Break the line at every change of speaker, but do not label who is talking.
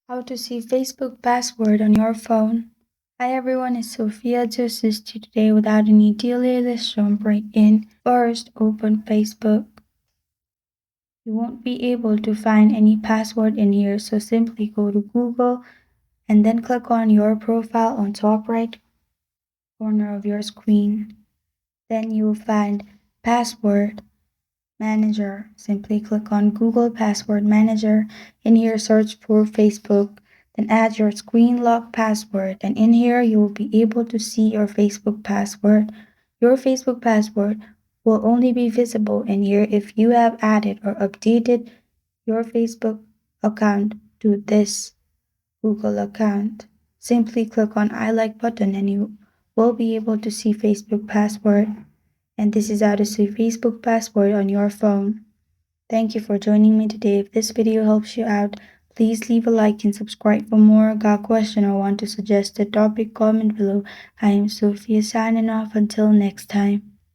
How to see Facebook password on your phone. Hi everyone, it's Sophia to assist you today without any delay. Let's jump right in. First, open Facebook. You won't be able to find any password in here, so simply go to Google and then click on your profile on top right corner of your screen. Then you will find password Manager. Simply click on Google Password Manager. In here, search for Facebook. Then add your screen lock password. And in here, you will be able to see your Facebook password. Your Facebook password will only be visible in here if you have added or updated your Facebook account to this Google account. Simply click on I like button and you will be able to see Facebook password. And this is how to see Facebook password on your phone. Thank you for joining me today. If this video helps you out, please leave a like and subscribe for more. Got a question or want to suggest a topic, comment below. I am Sophia signing off. Until next time.